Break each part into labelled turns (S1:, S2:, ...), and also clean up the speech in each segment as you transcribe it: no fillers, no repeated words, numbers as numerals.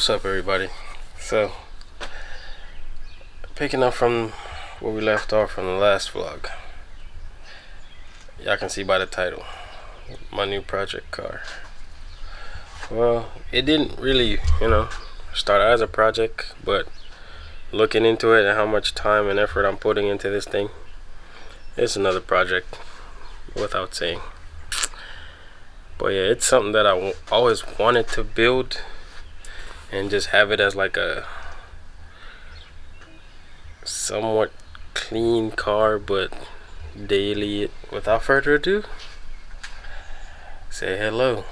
S1: What's up, everybody? So, picking up from where we left off from the last vlog, y'all can see by the title, my new project car. Well, it didn't really, start out as a project, but looking into it and how much time and effort I'm putting into this thing, it's another project, without saying. But yeah, it's something that I always wanted to build and just have it as like a somewhat clean car, but daily. Without further ado, say hello.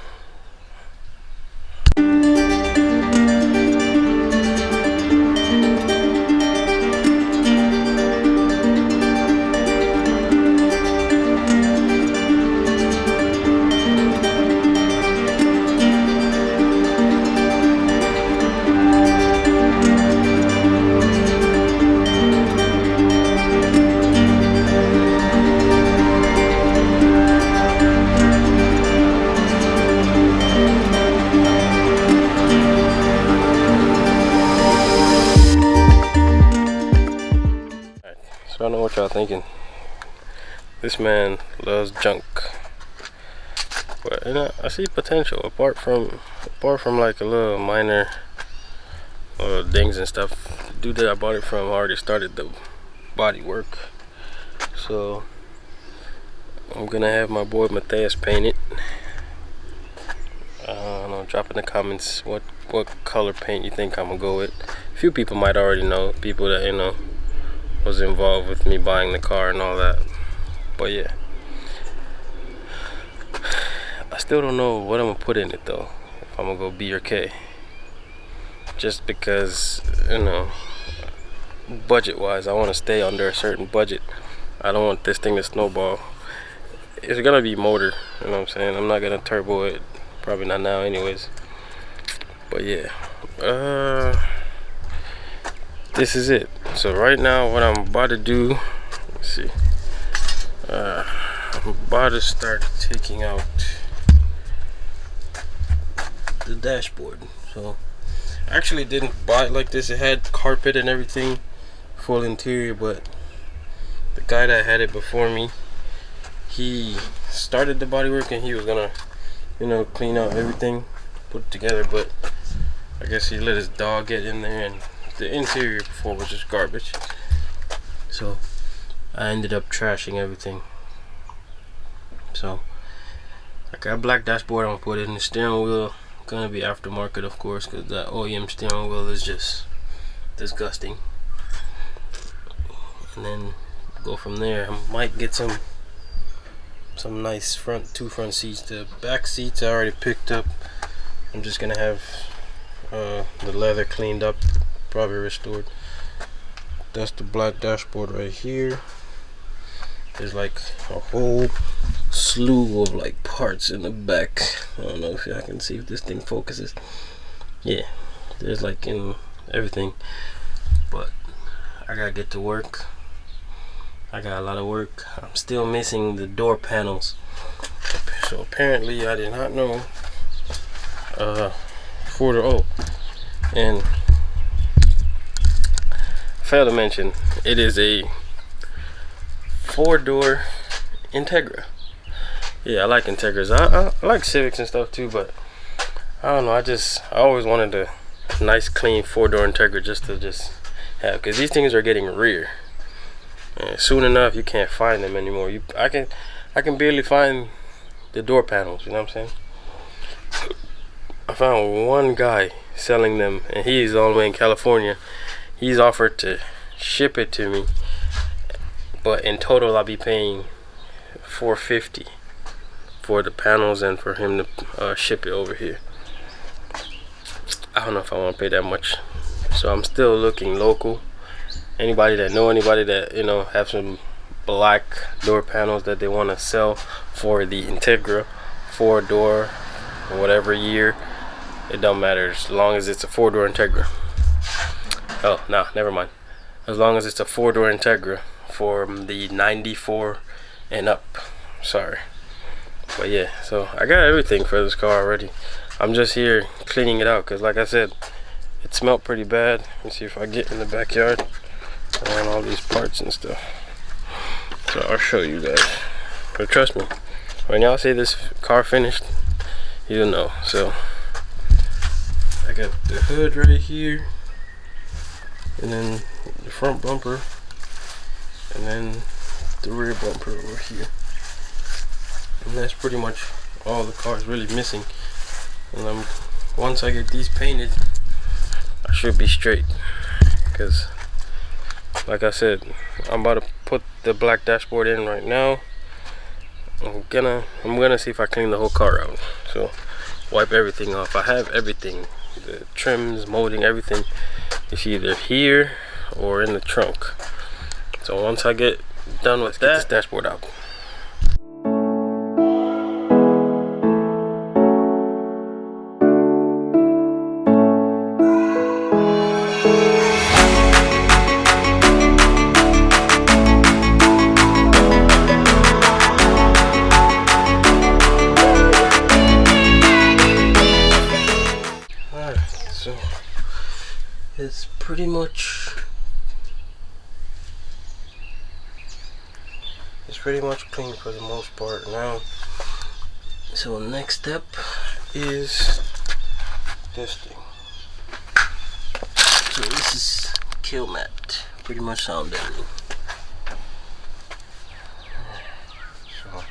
S1: So I know what y'all thinking. This man loves junk, but I see potential. Apart from like a little minor dings and stuff, the dude that I bought it from already started the body work. So I'm gonna have my boy Matthias paint it. I don't know. Drop in the comments what color paint you think I'm gonna go with. A few people might already know. People that was involved with me buying the car and all that. But yeah, I still don't know what I'm gonna put in it though, if I'm gonna go B or K, just because budget wise I want to stay under a certain budget. I don't want this thing to snowball. It's gonna be motor, you know what I'm saying? I'm not gonna turbo it, probably not now anyways. But yeah, this is it. So right now what I'm about to do, let's see, I'm about to start taking out the dashboard. So I actually didn't buy it like this. It had carpet and everything, full interior, but the guy that had it before me, he started the body work and he was gonna clean out everything, put it together, but I guess he let his dog get in there and the interior before was just garbage, so I ended up trashing everything. So I got a black dashboard. I'm gonna put it in. The steering wheel gonna be aftermarket, of course, because that OEM steering wheel is just disgusting. And then go from there. I might get some nice two front seats. The back seats I already picked up. I'm just gonna have the leather cleaned up, probably restored. That's the black dashboard right here. There's like a whole slew of like parts in the back. I don't know if y'all can see if this thing focuses. Yeah, there's like everything, but I gotta get to work. I got a lot of work. I'm still missing the door panels. So apparently I did not know and failed to mention, it is a 4-door Integra. Yeah, I like Integras. I like Civics and stuff too, but I don't know. I always wanted a nice, clean 4-door Integra just to have, because these things are getting rare. And soon enough, you can't find them anymore. I can barely find the door panels. You know what I'm saying? I found one guy selling them, and he's all the way in California. He's offered to ship it to me, but in total I'll be paying $450 for the panels and for him to ship it over here. I don't know if I want to pay that much, so I'm still looking local. Anybody that have some black door panels that they want to sell for the Integra 4-door, whatever year, it don't matter, as long as it's a 4-door Integra. Oh no, never mind. As long as it's a 4-door Integra for the 94 and up. Sorry. But yeah, so I got everything for this car already. I'm just here cleaning it out because, like I said, it smelled pretty bad. Let me see if I get in the backyard around all these parts and stuff. So I'll show you guys. But trust me, when y'all see this car finished, you'll know. So I got the hood right here, and then the front bumper, and then the rear bumper over here. And that's pretty much all the car is really missing. And once I get these painted, I should be straight. Because like I said, I'm about to put the black dashboard in right now. I'm gonna see if I clean the whole car out. So wipe everything off. I have everything, the trims, molding, everything. It's either here or in the trunk. So once I get done with that, get this dashboard out. So it's pretty much clean for the most part now. So next step is this thing. So this is kill mat, pretty much sound deadening. So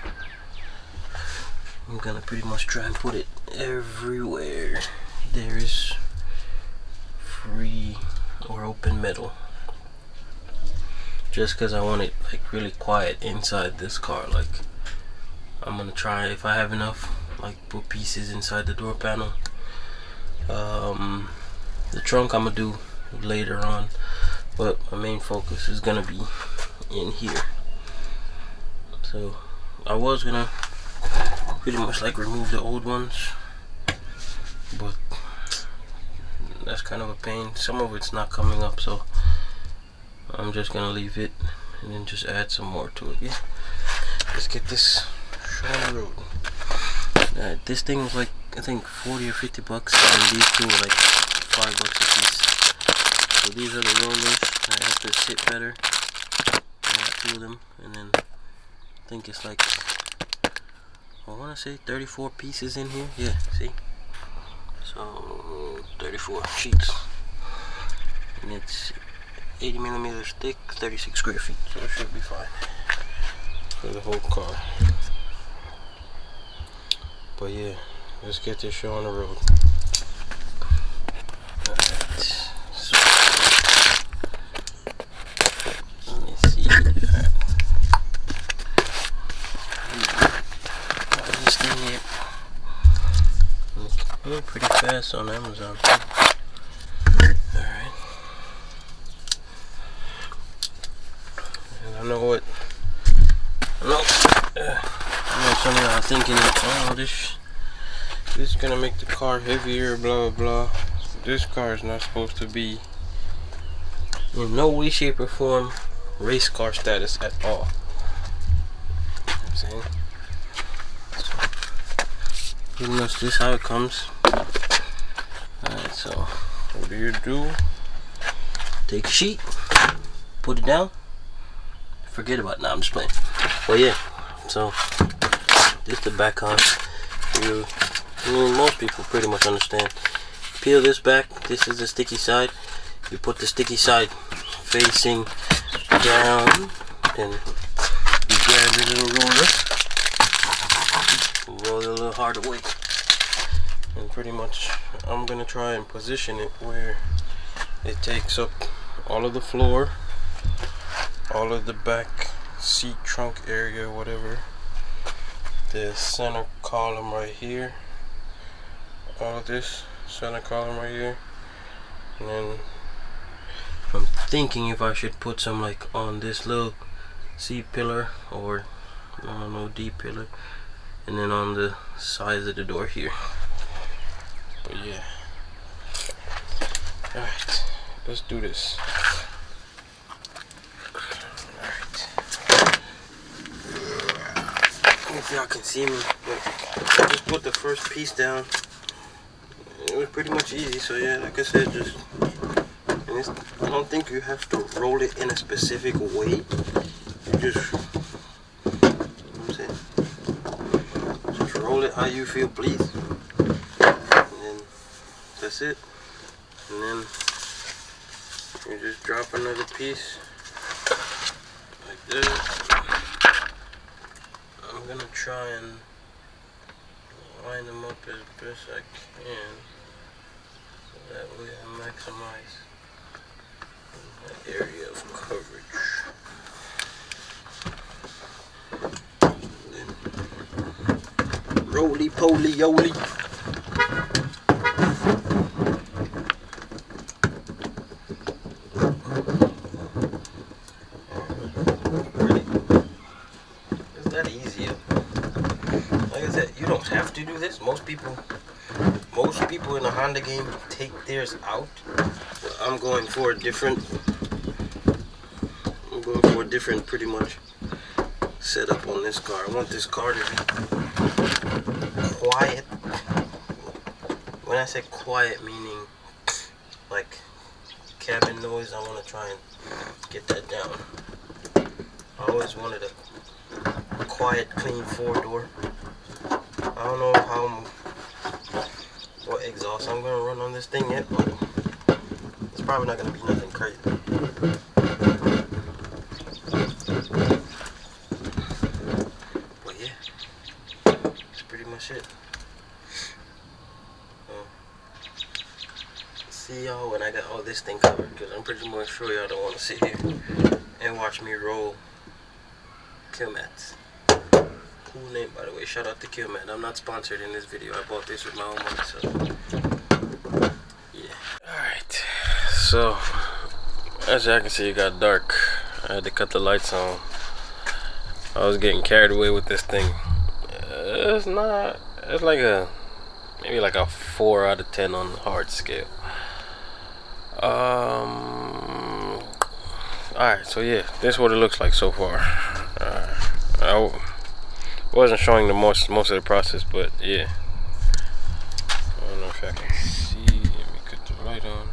S1: I'm gonna pretty much try and put it everywhere there is free or open metal, just because I want it like really quiet inside this car. Like I'm gonna try, if I have enough, like put pieces inside the door panel. The trunk I'm gonna do later on, but my main focus is gonna be in here. So I was gonna pretty much like remove the old ones, but that's kind of a pain. Some of it's not coming up, so I'm just gonna leave it and then just add some more to it. Yeah, let's get this show on the road. This thing was like, I think 40 or 50 bucks, and these two were like $5 a piece. So these are the rollers. I have to sit better. I got two of them, and then I think it's like, I want to say 34 pieces in here. Yeah, see? So 34 sheets, and it's 80 millimeters thick, 36 square feet, so it should be fine for the whole car. But yeah, let's get this show on the road. Alright, so let me see. Alright, this thing here. Oh, pretty fast on Amazon. Alright. And I know some of y'all are thinking that, oh, this is gonna make the car heavier, blah blah blah. This car is not supposed to be in no way, shape, or form race car status at all. You know what I'm saying? Pretty much this how it comes. Alright, so what do? Take a sheet, put it down, forget about it. Nah, I'm just playing. Well, yeah, so this is the back on. Most people pretty much understand. Peel this back. This is the sticky side. You put the sticky side facing down, and you grab your little roller. Roll it a little harder way, and pretty much I'm gonna try and position it where it takes up all of the floor, all of the back seat trunk area, whatever, the center column right here, all of this center column right here. And then I'm thinking if I should put some like on this little C pillar, or I don't know, D pillar, and then on the sides of the door here. But yeah, alright, let's do this. Alright, if y'all can see me, just put the first piece down it was pretty much easy. So yeah, like I said, just I don't think you have to roll it in a specific way. You just, you know what I'm saying, just roll it how you feel pleased, and then that's it. And then you just drop another piece like that. I'm gonna try and line them up as best I can, so that way I maximize that area of coverage. Roly poly yoly. It's that easy. Like I said, you don't have to do this. Most people in the Honda game take theirs out. But I'm going for a different pretty much setup on this car. I want this car to be quiet. When I say quiet, meaning like cabin noise, I want to try and get that down. I always wanted a quiet, clean 4-door. I don't know what exhaust I'm gonna run on this thing yet, but it's probably not gonna be nothing crazy. But yeah, that's pretty much it. See y'all when I got all this thing covered, because I'm pretty much sure y'all don't want to sit here and watch me roll kuulGuyEnt. Cool name, by the way. Shout out to kuulGuyEnt. I'm not sponsored in this video. I bought this with my own money, so yeah. Alright, so as y'all can see, it got dark. I had to cut the lights on. I was getting carried away with this thing. It's like maybe like a 4 out of 10 on the hard scale. Alright, so yeah, this is what it looks like so far. I wasn't showing the most of the process, but yeah. I don't know if I can see. Let me put the light on.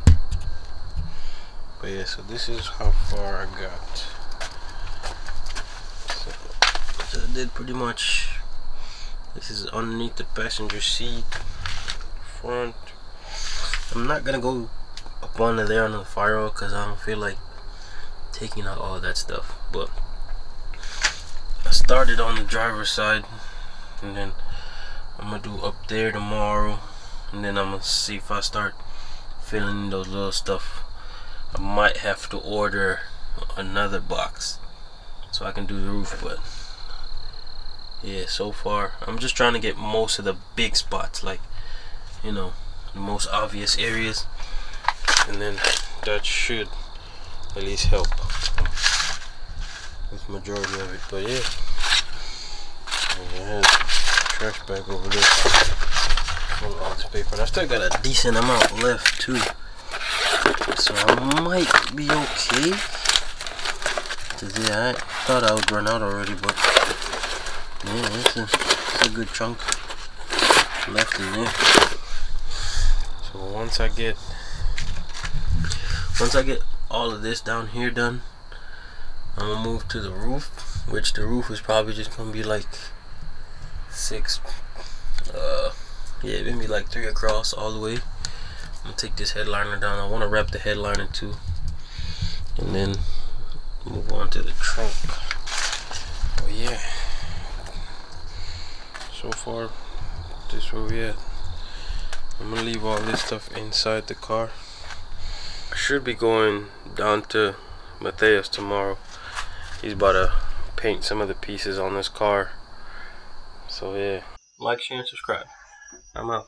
S1: But yeah, so this is how far I got. So I did pretty much. This is underneath the passenger seat, front. I'm not gonna go up under there on the firewall because I don't feel like taking out all that stuff. But I started on the driver's side, and then I'm gonna do up there tomorrow, and then I'm gonna see if I start filling in those little stuff. I might have to order another box so I can do the roof, but yeah, so far I'm just trying to get most of the big spots, like, you know, the most obvious areas, and then that should at least help with majority of it. But yeah, I had trash bag over there full of this paper, and I still got a decent amount left too, so I might be okay. Cause yeah, I thought I would run out already, but yeah, it's a good chunk left in there. So once I get all of this down here done, I'm gonna move to the roof, which the roof is probably just gonna be like 6, yeah, maybe like 3 across all the way. I'm gonna take this headliner down. I want to wrap the headliner too, and then move on to the trunk. Oh yeah, so far this is where we at. I'm gonna leave all this stuff inside the car. I should be going down to Mateus tomorrow. He's about to paint some of the pieces on this car. So yeah, like, share, and subscribe. I'm out.